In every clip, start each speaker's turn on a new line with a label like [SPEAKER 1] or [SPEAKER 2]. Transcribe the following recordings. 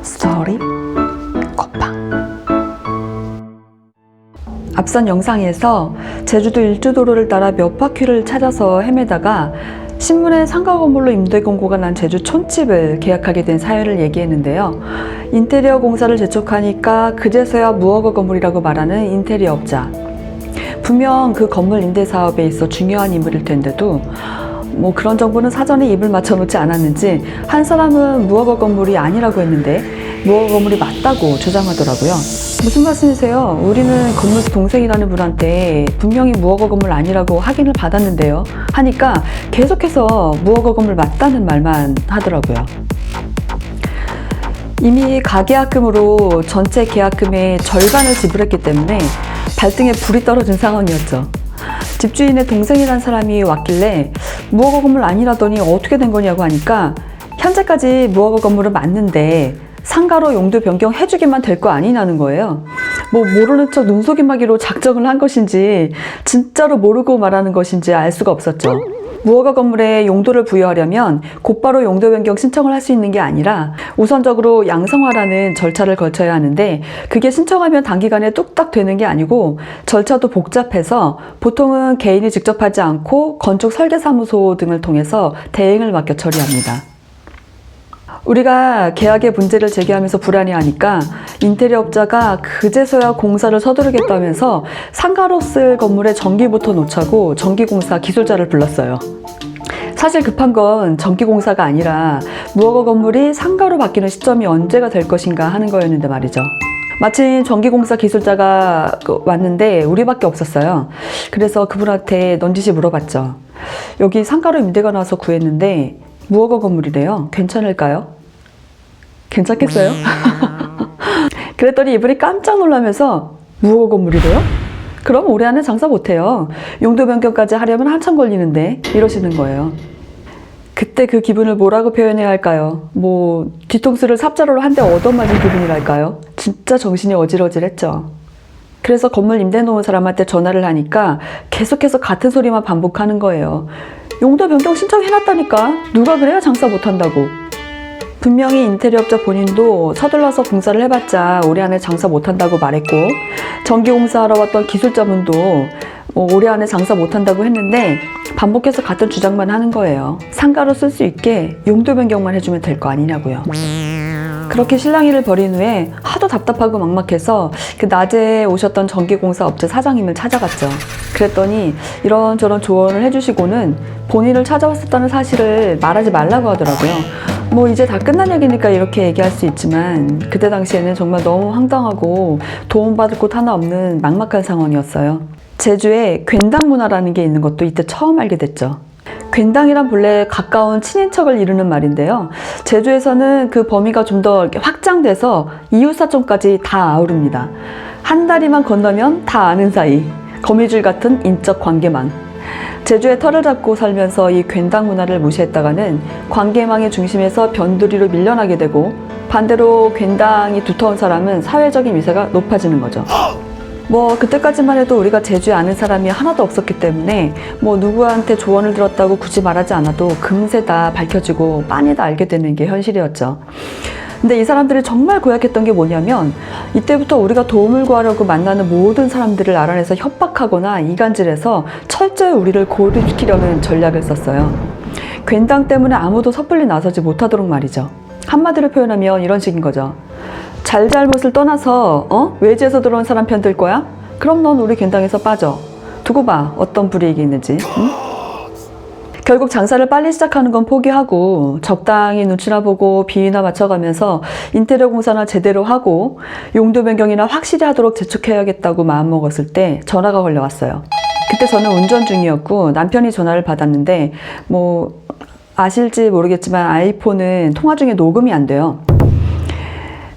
[SPEAKER 1] 스토리 콧방. 앞선 영상에서 제주도 일주도로를 따라 몇 바퀴를 찾아서 헤매다가 신문에 상가 건물로 임대 공고가 난 제주 촌집을 계약하게 된 사연을 얘기했는데요. 인테리어 공사를 재촉하니까 그제서야 무허가 건물이라고 말하는 인테리어 업자. 분명 그 건물 임대 사업에 있어 중요한 인물일 텐데도 그런 정보는 사전에 입을 맞춰놓지 않았는지 한 사람은 무허가 건물이 아니라고 했는데 무허가 건물이 맞다고 주장하더라고요. 무슨 말씀이세요? 우리는 건물 동생이라는 분한테 분명히 무허가 건물 아니라고 확인을 받았는데요 하니까 계속해서 무허가 건물 맞다는 말만 하더라고요. 이미 가계약금으로 전체 계약금의 절반을 지불했기 때문에 발등에 불이 떨어진 상황이었죠. 집주인의 동생이란 사람이 왔길래 무허가 건물 아니라더니 어떻게 된 거냐고 하니까 현재까지 무허가 건물은 맞는데 상가로 용도 변경해주기만 될 거 아니냐는 거예요. 모르는 척 눈속임하기로 작정을 한 것인지 진짜로 모르고 말하는 것인지 알 수가 없었죠. 무허가 건물에 용도를 부여하려면 곧바로 용도 변경 신청을 할 수 있는 게 아니라 우선적으로 양성화라는 절차를 거쳐야 하는데 그게 신청하면 단기간에 뚝딱 되는 게 아니고 절차도 복잡해서 보통은 개인이 직접 하지 않고 건축 설계사무소 등을 통해서 대행을 맡겨 처리합니다. 우리가 계약의 문제를 제기하면서 불안해하니까 인테리어 업자가 그제서야 공사를 서두르겠다면서 상가로 쓸 건물에 전기부터 놓자고 전기공사 기술자를 불렀어요. 사실 급한 건 전기공사가 아니라 무허가 건물이 상가로 바뀌는 시점이 언제가 될 것인가 하는 거였는데 말이죠. 마침 전기공사 기술자가 왔는데 우리밖에 없었어요. 그래서 그분한테 넌지시 물어봤죠. 여기 상가로 임대가 나와서 구했는데 무허가 건물이래요. 괜찮을까요? 괜찮겠어요? 그랬더니 이분이 깜짝 놀라면서 무허가 건물이래요? 그럼 올해 안에 장사 못해요. 용도 변경까지 하려면 한참 걸리는데 이러시는 거예요. 그때 그 기분을 뭐라고 표현해야 할까요? 뒤통수를 삽자루로 한 대 얻어맞은 기분이랄까요? 진짜 정신이 어질어질했죠. 그래서 건물 임대 놓은 사람한테 전화를 하니까 계속해서 같은 소리만 반복하는 거예요. 용도 변경 신청해놨다니까. 누가 그래야 장사 못한다고. 분명히 인테리어업자 본인도 서둘러서 공사를 해봤자 올해 안에 장사 못한다고 말했고 전기공사하러 왔던 기술자분도 올해 안에 장사 못한다고 했는데 반복해서 같은 주장만 하는 거예요. 상가로 쓸 수 있게 용도 변경만 해주면 될 거 아니냐고요. 그렇게 실랑이를 벌인 후에 하도 답답하고 막막해서 그 낮에 오셨던 전기공사 업체 사장님을 찾아갔죠. 그랬더니 이런저런 조언을 해주시고는 본인을 찾아왔었다는 사실을 말하지 말라고 하더라고요. 이제 다 끝난 얘기니까 이렇게 얘기할 수 있지만 그때 당시에는 정말 너무 황당하고 도움받을 곳 하나 없는 막막한 상황이었어요. 제주에 괜당 문화라는 게 있는 것도 이때 처음 알게 됐죠. 괜당이란 본래 가까운 친인척을 이루는 말인데요. 제주에서는 그 범위가 좀 더 확장돼서 이웃사촌까지 다 아우릅니다. 한 다리만 건너면 다 아는 사이, 거미줄 같은 인적 관계망. 제주에 터를 잡고 살면서 이 괜당 문화를 무시했다가는 관계망의 중심에서 변두리로 밀려나게 되고 반대로 괜당이 두터운 사람은 사회적인 위세가 높아지는 거죠. 그때까지만 해도 우리가 제주에 아는 사람이 하나도 없었기 때문에 누구한테 조언을 들었다고 굳이 말하지 않아도 금세 다 밝혀지고 빤히 다 알게 되는 게 현실이었죠. 근데 이 사람들이 정말 고약했던 게 뭐냐면 이때부터 우리가 도움을 구하려고 만나는 모든 사람들을 알아내서 협박하거나 이간질해서 철저히 우리를 고립시키려는 전략을 썼어요. 괜당 때문에 아무도 섣불리 나서지 못하도록 말이죠. 한마디로 표현하면 이런 식인 거죠. 잘잘못을 떠나서 외지에서 들어온 사람 편 들 거야? 그럼 넌 우리 괜당에서 빠져. 두고 봐. 어떤 불이익이 있는지. 응? 결국 장사를 빨리 시작하는 건 포기하고 적당히 눈치나 보고 비위나 맞춰가면서 인테리어 공사나 제대로 하고 용도 변경이나 확실히 하도록 재촉해야겠다고 마음먹었을 때 전화가 걸려왔어요. 그때 저는 운전 중이었고 남편이 전화를 받았는데 아실지 모르겠지만 아이폰은 통화 중에 녹음이 안 돼요.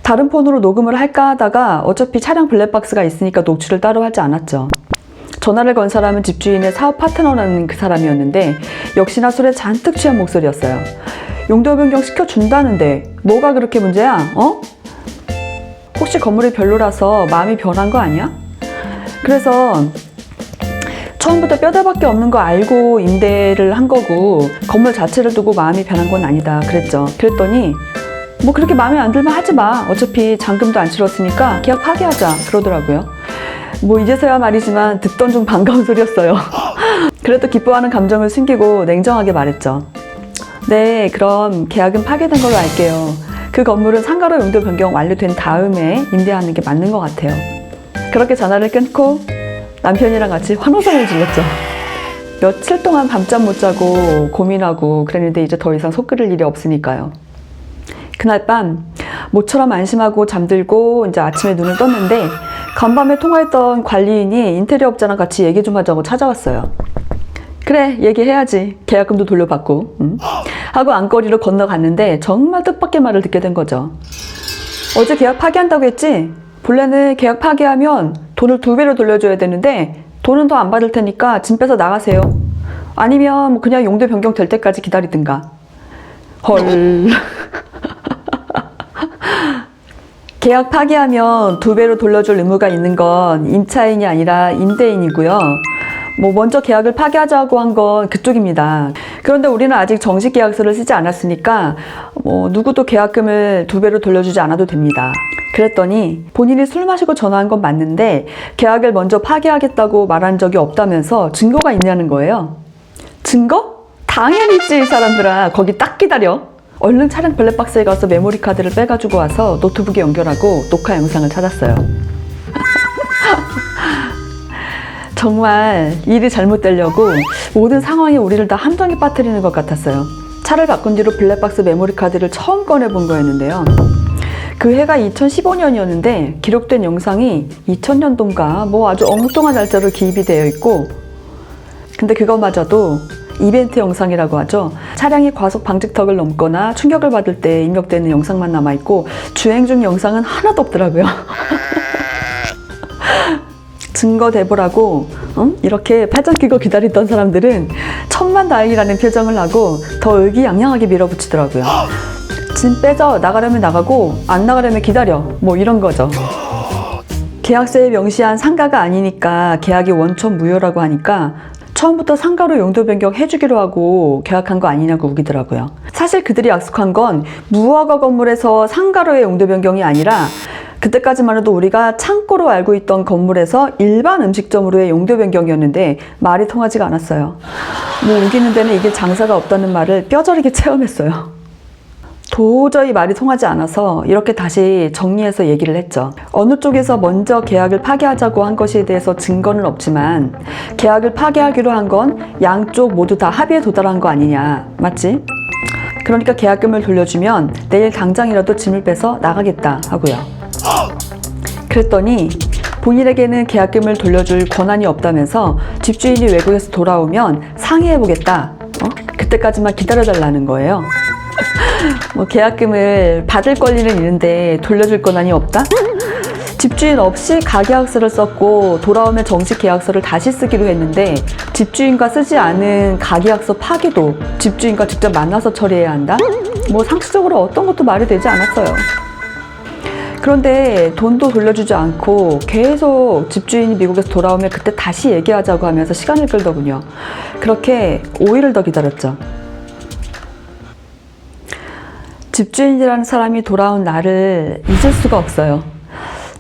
[SPEAKER 1] 다른 폰으로 녹음을 할까 하다가 어차피 차량 블랙박스가 있으니까 녹취를 따로 하지 않았죠. 전화를 건 사람은 집주인의 사업 파트너라는 그 사람이었는데 역시나 술에 잔뜩 취한 목소리였어요. 용도 변경 시켜준다는데 뭐가 그렇게 문제야? 혹시 건물이 별로라서 마음이 변한 거 아니야? 그래서 처음부터 뼈대밖에 없는 거 알고 임대를 한 거고 건물 자체를 두고 마음이 변한 건 아니다 그랬죠. 그랬더니 뭐 그렇게 마음에 안 들면 하지 마. 어차피 잔금도 안 치렀으니까 계약 파기하자. 그러더라고요. 뭐 이제서야 말이지만 듣던 중 반가운 소리였어요. 그래도 기뻐하는 감정을 숨기고 냉정하게 말했죠. 네, 그럼 계약은 파기된 걸로 알게요. 그 건물은 상가로 용도 변경 완료된 다음에 임대하는 게 맞는 것 같아요. 그렇게 전화를 끊고 남편이랑 같이 환호성을 질렀죠. 며칠 동안 밤잠 못 자고 고민하고 그랬는데 이제 더 이상 속 끓일 일이 없으니까요. 그날 밤 모처럼 안심하고 잠들고 이제 아침에 눈을 떴는데 간밤에 통화했던 관리인이 인테리어 업자랑 같이 얘기 좀 하자고 찾아왔어요. 그래, 얘기해야지. 계약금도 돌려받고 하고 안거리로 건너갔는데 정말 뜻밖의 말을 듣게 된 거죠. 어제 계약 파기한다고 했지? 본래는 계약 파기하면 돈을 2배로 돌려줘야 되는데 돈은 더 안 받을 테니까 짐 빼서 나가세요. 아니면 뭐 그냥 용도 변경 될 때까지 기다리든가. 헐. 계약 파기하면 2배로 돌려줄 의무가 있는 건 임차인이 아니라 임대인이고요. 뭐 먼저 계약을 파기하자고 한 건 그쪽입니다. 그런데 우리는 아직 정식 계약서를 쓰지 않았으니까 뭐 누구도 계약금을 2배로 돌려주지 않아도 됩니다. 그랬더니 본인이 술 마시고 전화한 건 맞는데 계약을 먼저 파기하겠다고 말한 적이 없다면서 증거가 있냐는 거예요. 증거? 당연히 있지, 이 사람들아. 거기 딱 기다려. 얼른 차량 블랙박스에 가서 메모리 카드를 빼가지고 와서 노트북에 연결하고 녹화 영상을 찾았어요. 정말 일이 잘못되려고 모든 상황이 우리를 다 함정에 빠뜨리는 것 같았어요. 차를 바꾼 뒤로 블랙박스 메모리 카드를 처음 꺼내본 거였는데요. 그 해가 2015년이었는데 기록된 영상이 2000년도인가 뭐 아주 엉뚱한 날짜로 기입이 되어 있고, 근데 그것마저도 이벤트 영상이라고 하죠. 차량이 과속 방지턱을 넘거나 충격을 받을 때 입력되는 영상만 남아있고 주행 중 영상은 하나도 없더라고요. 증거 대보라고 이렇게 팔짱 끼고 기다리던 사람들은 천만다행이라는 표정을 하고 더 의기양양하게 밀어붙이더라고요. 짐 빼서 나가려면 나가고 안 나가려면 기다려, 뭐 이런 거죠. 계약서에 명시한 상가가 아니니까 계약이 원천 무효라고 하니까 처음부터 상가로 용도 변경 해주기로 하고 계약한 거 아니냐고 우기더라고요. 사실 그들이 약속한 건 무허가 건물에서 상가로의 용도 변경이 아니라 그때까지만 해도 우리가 창고로 알고 있던 건물에서 일반 음식점으로의 용도 변경이었는데 말이 통하지가 않았어요. 뭐 우기는 데는 이게 장사가 없다는 말을 뼈저리게 체험했어요. 도저히 말이 통하지 않아서 이렇게 다시 정리해서 얘기를 했죠. 어느 쪽에서 먼저 계약을 파기하자고 한 것에 대해서 증거는 없지만 계약을 파기하기로 한 건 양쪽 모두 다 합의에 도달한 거 아니냐, 맞지? 그러니까 계약금을 돌려주면 내일 당장이라도 짐을 빼서 나가겠다 하고요. 그랬더니 본인에게는 계약금을 돌려줄 권한이 없다면서 집주인이 외국에서 돌아오면 상의해보겠다. 그때까지만 기다려달라는 거예요. 뭐 계약금을 받을 권리는 있는데 돌려줄 권한이 없다? 집주인 없이 가계약서를 썼고 돌아오면 정식 계약서를 다시 쓰기로 했는데 집주인과 쓰지 않은 가계약서 파기도 집주인과 직접 만나서 처리해야 한다? 뭐 상식적으로 어떤 것도 말이 되지 않았어요. 그런데 돈도 돌려주지 않고 계속 집주인이 미국에서 돌아오면 그때 다시 얘기하자고 하면서 시간을 끌더군요. 그렇게 5일을 더 기다렸죠. 집주인이라는 사람이 돌아온 날을 잊을 수가 없어요.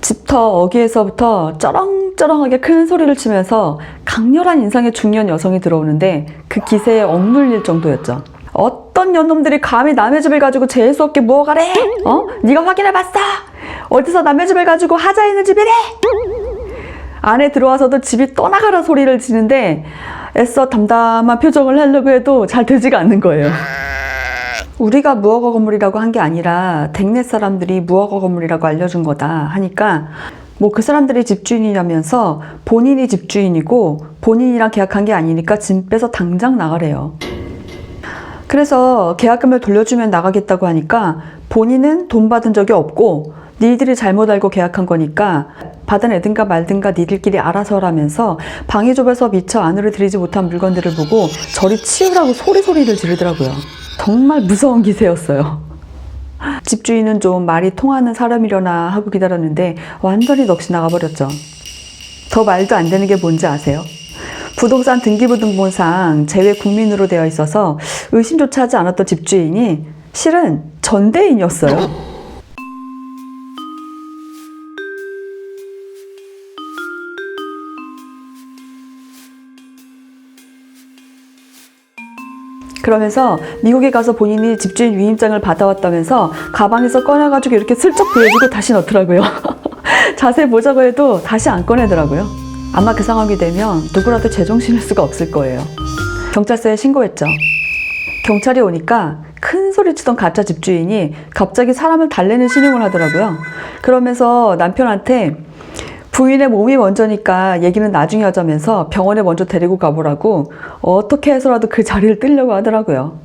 [SPEAKER 1] 집터 어귀에서부터 쩌렁쩌렁하게 큰 소리를 치면서 강렬한 인상의 중년 여성이 들어오는데 그 기세에 억눌릴 정도였죠. 어떤 년놈들이 감히 남의 집을 가지고 재수없게 무어가래? 네가 확인해봤어? 어디서 남의 집을 가지고 하자 있는 집이래? 안에 들어와서도 집이 떠나가라 소리를 지는데 애써 담담한 표정을 하려고 해도 잘 되지가 않는 거예요. 우리가 무허가 건물이라고 한 게 아니라 댁내 사람들이 무허가 건물이라고 알려준 거다 하니까 뭐 그 사람들이 집주인이라면서 본인이 집주인이고 본인이랑 계약한 게 아니니까 짐 빼서 당장 나가래요. 그래서 계약금을 돌려주면 나가겠다고 하니까 본인은 돈 받은 적이 없고 니들이 잘못 알고 계약한 거니까 받은 애든가 말든가 니들끼리 알아서 라면서 방이 좁아서 미처 안으로 들이지 못한 물건들을 보고 저리 치우라고 소리를 지르더라고요. 정말 무서운 기세였어요. 집주인은 좀 말이 통하는 사람이려나 하고 기다렸는데 완전히 넋이 나가버렸죠. 더 말도 안 되는 게 뭔지 아세요? 부동산 등기부등본상 제외 국민으로 되어 있어서 의심조차 하지 않았던 집주인이 실은 전대인이었어요. 그러면서 미국에 가서 본인이 집주인 위임장을 받아왔다면서 가방에서 꺼내가지고 이렇게 슬쩍 보여주고 다시 넣더라고요. 자세히 보자고 해도 다시 안 꺼내더라고요. 아마 그 상황이 되면 누구라도 제정신일 수가 없을 거예요. 경찰서에 신고했죠. 경찰이 오니까 큰 소리 치던 가짜 집주인이 갑자기 사람을 달래는 신용을 하더라고요. 그러면서 남편한테 부인의 몸이 먼저니까 얘기는 나중에 하자면서 병원에 먼저 데리고 가보라고 어떻게 해서라도 그 자리를 뜨려고 하더라고요.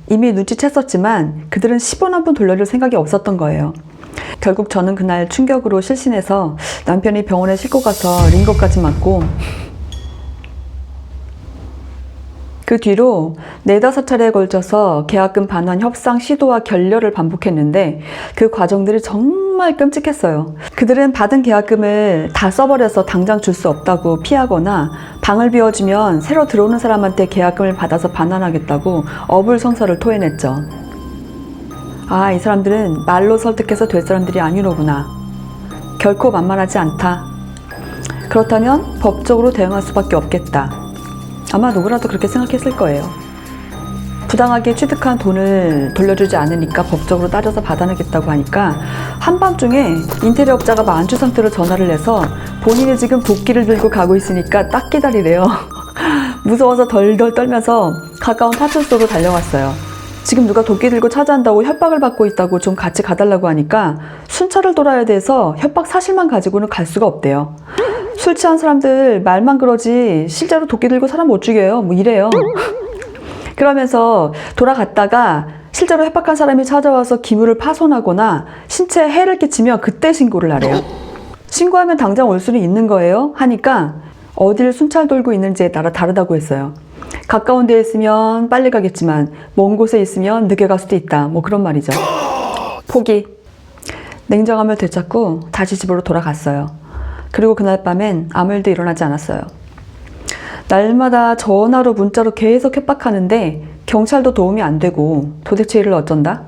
[SPEAKER 1] 이미 눈치챘었지만 그들은 10원 한 푼 돌려줄 생각이 없었던 거예요. 결국 저는 그날 충격으로 실신해서 남편이 병원에 싣고 가서 링거까지 맞고 그 뒤로 4-5차례에 걸쳐서 계약금 반환 협상 시도와 결렬을 반복했는데 그 과정들이 정말 끔찍했어요. 그들은 받은 계약금을 다 써버려서 당장 줄 수 없다고 피하거나 방을 비워주면 새로 들어오는 사람한테 계약금을 받아서 반환하겠다고 어불성설을 토해냈죠. 아, 이 사람들은 말로 설득해서 될 사람들이 아니로구나. 결코 만만하지 않다. 그렇다면 법적으로 대응할 수밖에 없겠다. 아마 누구라도 그렇게 생각했을 거예요. 부당하게 취득한 돈을 돌려주지 않으니까 법적으로 따져서 받아내겠다고 하니까 한밤중에 인테리어업자가 만취 상태로 전화를 해서 본인이 지금 도끼를 들고 가고 있으니까 딱 기다리래요. 무서워서 덜덜 떨면서 가까운 파출소로 달려갔어요. 지금 누가 도끼 들고 찾아온다고 협박을 받고 있다고 좀 같이 가달라고 하니까 순찰을 돌아야 돼서 협박 사실만 가지고는 갈 수가 없대요. 술 취한 사람들 말만 그러지 실제로 도끼 들고 사람 못 죽여요. 뭐 이래요. 그러면서 돌아갔다가 실제로 협박한 사람이 찾아와서 기물을 파손하거나 신체에 해를 끼치면 그때 신고를 하래요. 신고하면 당장 올 수는 있는 거예요. 하니까 어딜 순찰 돌고 있는지에 따라 다르다고 했어요. 가까운 데에 있으면 빨리 가겠지만 먼 곳에 있으면 늦게 갈 수도 있다. 뭐 그런 말이죠. 포기. 냉정함을 되찾고 다시 집으로 돌아갔어요. 그리고 그날 밤엔 아무 일도 일어나지 않았어요. 날마다 전화로 문자로 계속 협박하는데 경찰도 도움이 안 되고 도대체 이를 어쩐다?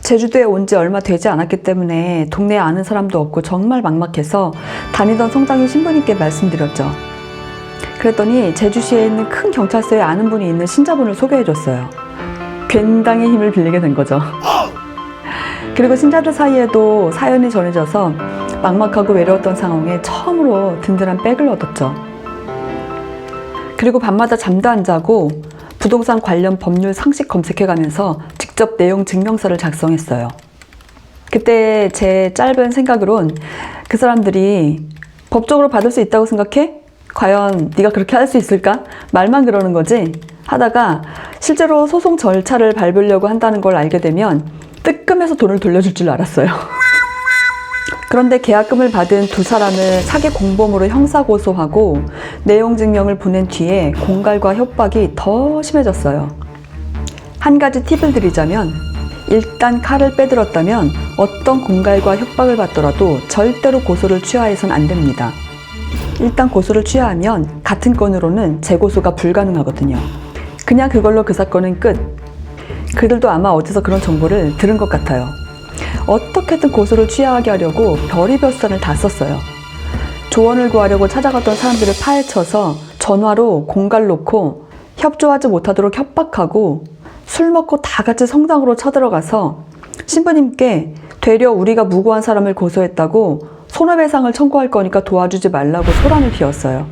[SPEAKER 1] 제주도에 온 지 얼마 되지 않았기 때문에 동네에 아는 사람도 없고 정말 막막해서 다니던 성장인 신부님께 말씀드렸죠. 그랬더니 제주시에 있는 큰 경찰서에 아는 분이 있는 신자분을 소개해줬어요. 괜당의 힘을 빌리게 된 거죠. 그리고 신자들 사이에도 사연이 전해져서 막막하고 외로웠던 상황에 처음으로 든든한 백을 얻었죠. 그리고 밤마다 잠도 안 자고 부동산 관련 법률 상식 검색해가면서 직접 내용 증명서를 작성했어요. 그때 제 짧은 생각으론 그 사람들이 법적으로 받을 수 있다고 생각해? 과연 네가 그렇게 할 수 있을까? 말만 그러는 거지? 하다가 실제로 소송 절차를 밟으려고 한다는 걸 알게 되면 뜨끔해서 돈을 돌려줄 줄 알았어요. 그런데 계약금을 받은 두 사람을 사기 공범으로 형사고소하고 내용 증명을 보낸 뒤에 공갈과 협박이 더 심해졌어요. 한 가지 팁을 드리자면 일단 칼을 빼들었다면 어떤 공갈과 협박을 받더라도 절대로 고소를 취하해선 안 됩니다. 일단 고소를 취하하면 같은 건으로는 재고소가 불가능하거든요. 그냥 그걸로 그 사건은 끝. 그들도 아마 어디서 그런 정보를 들은 것 같아요. 어떻게든 고소를 취하하게 하려고 별의별 수단을 다 썼어요. 조언을 구하려고 찾아갔던 사람들을 파헤쳐서 전화로 공갈 놓고 협조하지 못하도록 협박하고 술 먹고 다 같이 성당으로 쳐들어가서 신부님께 되려 우리가 무고한 사람을 고소했다고 손해배상을 청구할 거니까 도와주지 말라고 소란을 피웠어요.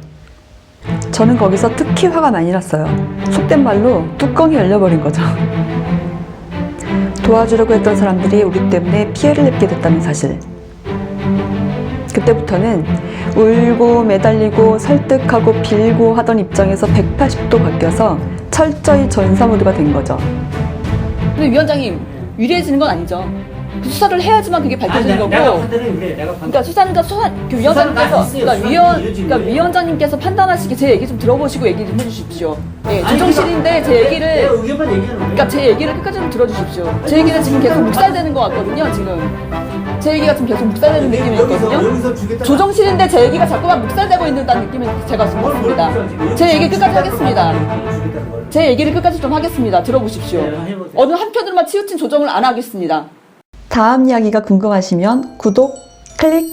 [SPEAKER 1] 저는 거기서 특히 화가 많이 났어요. 속된 말로 뚜껑이 열려버린 거죠. 도와주려고 했던 사람들이 우리 때문에 피해를 입게 됐다는 사실. 그때부터는 울고 매달리고 설득하고 빌고 하던 입장에서 180도 바뀌어서 철저히 전사모드가 된 거죠.
[SPEAKER 2] 근데 위원장님 유리해지는 건 아니죠. 그 수사를 해야지만 그게 밝혀지는 거고. 그러니까 그 위원장님께서 위원장님께서 판단하시기 제 얘기 좀 들어보시고 얘기 좀 해주십시오. 네, 조정실인데 제 얘기를 그러니까 제 얘기를 끝까지 좀 들어주십시오. 제 얘기는 지금 계속 묵살되는 것 같거든요. 지금 제 얘기가 지금 계속 묵살되는 느낌이 있거든요. 조정실인데 제 얘기가 자꾸만 묵살되고 있는다는 느낌이 제가 지금 받습니다. 제 얘기 끝까지 하겠습니다. 제 얘기를 끝까지 좀 하겠습니다. 들어보십시오. 어느 한편으로만 치우친 조정을 안 하겠습니다.
[SPEAKER 1] 다음 이야기가 궁금하시면 구독, 클릭,